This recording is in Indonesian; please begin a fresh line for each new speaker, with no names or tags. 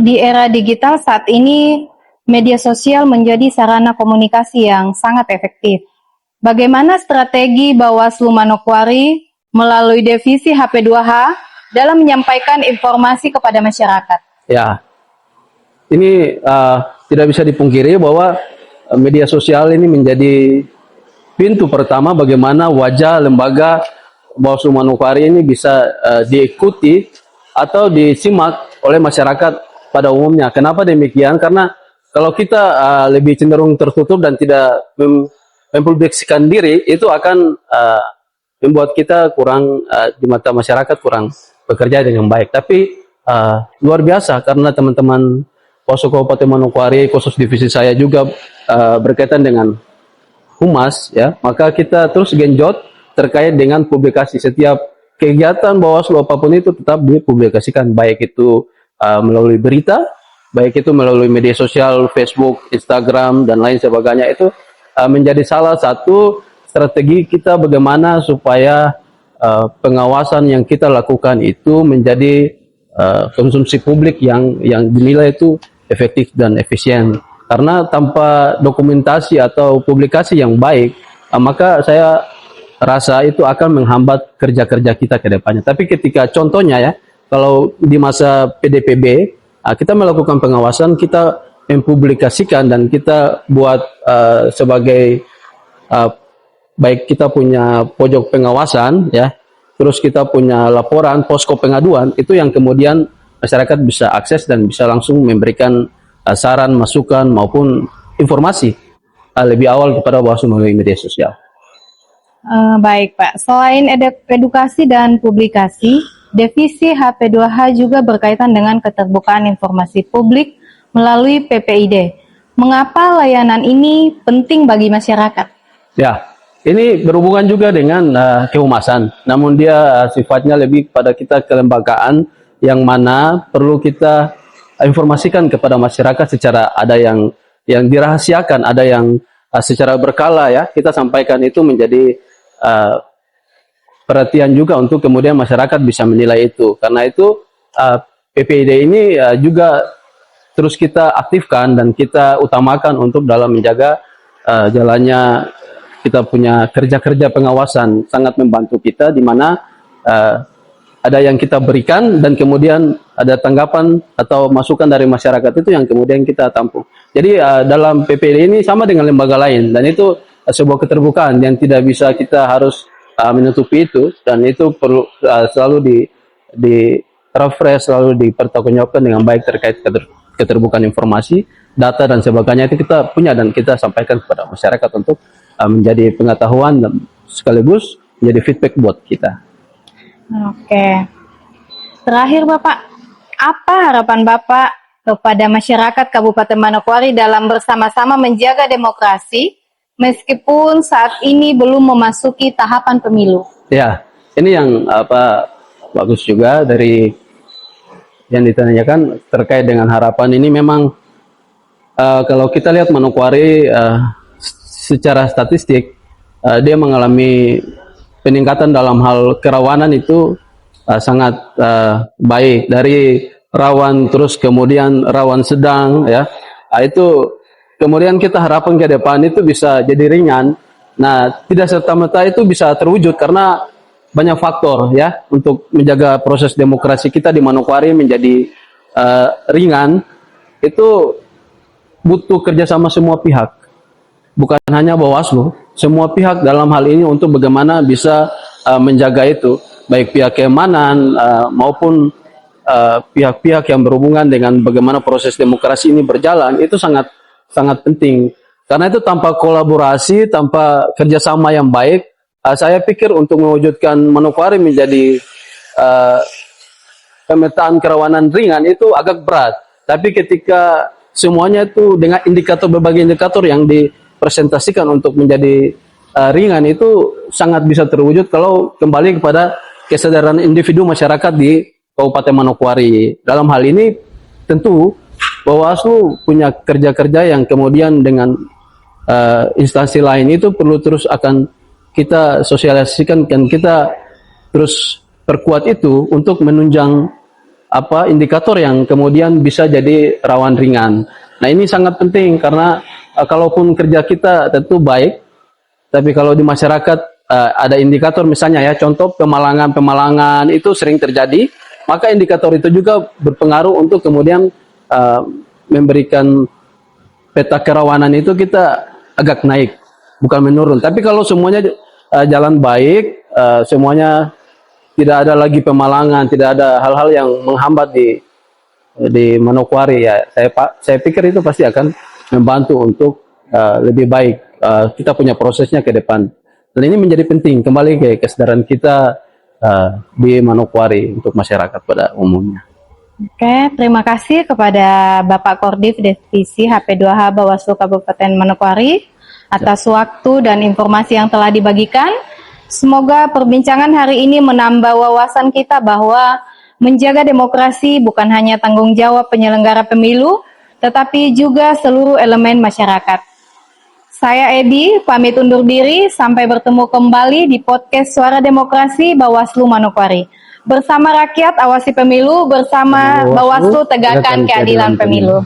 di era digital saat ini, media sosial menjadi sarana komunikasi yang sangat efektif. Bagaimana strategi Bawaslu Manokwari melalui divisi HP2H dalam menyampaikan informasi kepada masyarakat?
Ya, ini tidak bisa dipungkiri bahwa media sosial ini menjadi pintu pertama bagaimana wajah lembaga Bawaslu Manokwari ini bisa diikuti atau disimak oleh masyarakat pada umumnya. Kenapa demikian? Karena kalau kita lebih cenderung tertutup dan tidak mempublikasikan diri, itu akan membuat kita kurang di mata masyarakat kurang bekerja dengan baik. Tapi luar biasa karena teman-teman Bawaslu Kabupaten Manokwari, khusus divisi saya juga berkaitan dengan humas, ya, maka kita terus genjot terkait dengan publikasi. Setiap kegiatan Bawaslu apapun itu tetap dipublikasikan, baik itu melalui berita, baik itu melalui media sosial, Facebook, Instagram, dan lain sebagainya. Itu menjadi salah satu strategi kita bagaimana supaya pengawasan yang kita lakukan itu menjadi konsumsi publik yang dinilai itu efektif dan efisien. Karena tanpa dokumentasi atau publikasi yang baik, maka saya rasa itu akan menghambat kerja-kerja kita ke depannya. Tapi ketika contohnya ya, kalau di masa PDPB, kita melakukan pengawasan, kita mempublikasikan dan kita buat sebagai baik kita punya pojok pengawasan ya, terus kita punya laporan posko pengaduan, itu yang kemudian masyarakat bisa akses dan bisa langsung memberikan saran, masukan maupun informasi lebih awal kepada Bawaslu melalui media sosial.
Baik Pak, selain edukasi dan publikasi, divisi HP2H juga berkaitan dengan keterbukaan informasi publik melalui PPID. Mengapa layanan ini penting bagi masyarakat?
Ya, ini berhubungan juga dengan kehumasan, namun dia sifatnya lebih pada kita kelembagaan yang mana perlu kita informasikan kepada masyarakat secara ada yang dirahasiakan, ada yang secara berkala ya kita sampaikan, itu menjadi perhatian juga untuk kemudian masyarakat bisa menilai itu. Karena itu PPID ini juga terus kita aktifkan dan kita utamakan untuk dalam menjaga jalannya kita punya kerja-kerja pengawasan, sangat membantu kita di mana ada yang kita berikan dan kemudian ada tanggapan atau masukan dari masyarakat itu yang kemudian kita tampung. Jadi dalam PPID ini sama dengan lembaga lain, dan itu sebuah keterbukaan yang tidak bisa kita harus menutupi itu, dan itu perlu selalu di refresh, selalu dipertanggungjawabkan dengan baik terkait keterbukaan informasi, data dan sebagainya. Itu kita punya dan kita sampaikan kepada masyarakat untuk menjadi pengetahuan dan sekaligus menjadi feedback buat kita.
Oke. Terakhir Bapak, apa harapan Bapak kepada masyarakat Kabupaten Manokwari dalam bersama-sama menjaga demokrasi meskipun saat ini belum memasuki tahapan pemilu? Ya,
ini yang bagus juga dari yang ditanyakan terkait dengan harapan ini. Memang kalau kita lihat Manokwari secara statistik dia mengalami peningkatan dalam hal kerawanan itu sangat baik, dari rawan terus kemudian rawan sedang ya. Itu kemudian kita harapkan ke depan itu bisa jadi ringan. Nah, tidak serta-merta itu bisa terwujud karena banyak faktor ya untuk menjaga proses demokrasi kita di Manokwari menjadi ringan. Itu butuh kerjasama semua pihak, bukan hanya Bawaslu, semua pihak dalam hal ini untuk bagaimana bisa menjaga itu, baik pihak keamanan maupun pihak-pihak yang berhubungan dengan bagaimana proses demokrasi ini berjalan. Itu sangat penting, karena itu tanpa kolaborasi, tanpa kerjasama yang baik, saya pikir untuk mewujudkan Manokwari menjadi pemetaan kerawanan ringan itu agak berat. Tapi ketika semuanya itu dengan berbagai indikator yang presentasikan untuk menjadi ringan, itu sangat bisa terwujud kalau kembali kepada kesadaran individu masyarakat di Kabupaten Manokwari. Dalam hal ini tentu Bawaslu punya kerja-kerja yang kemudian dengan instansi lain itu perlu terus akan kita sosialisasikan dan kita terus perkuat itu untuk menunjang indikator yang kemudian bisa jadi rawan ringan. Nah, ini sangat penting karena kalaupun kerja kita tentu baik, tapi kalau di masyarakat ada indikator misalnya ya, contoh pemalangan itu sering terjadi, maka indikator itu juga berpengaruh untuk kemudian memberikan peta kerawanan itu kita agak naik, bukan menurun. Tapi kalau semuanya jalan baik, semuanya tidak ada lagi pemalangan, tidak ada hal-hal yang menghambat di Manokwari ya. Saya pikir itu pasti akan membantu untuk lebih baik kita punya prosesnya ke depan. Dan ini menjadi penting kembali ke kesadaran kita di Manokwari untuk masyarakat pada umumnya.
Oke, terima kasih kepada Bapak Kordif Divisi HP2H Bawaslu Kabupaten Manokwari atas waktu dan informasi yang telah dibagikan. Semoga perbincangan hari ini menambah wawasan kita bahwa menjaga demokrasi bukan hanya tanggung jawab penyelenggara pemilu, tetapi juga seluruh elemen masyarakat. Saya Edi, pamit undur diri, sampai bertemu kembali di podcast Suara Demokrasi Bawaslu Manokwari. Bersama rakyat awasi pemilu, bersama Bawaslu tegakkan keadilan pemilu.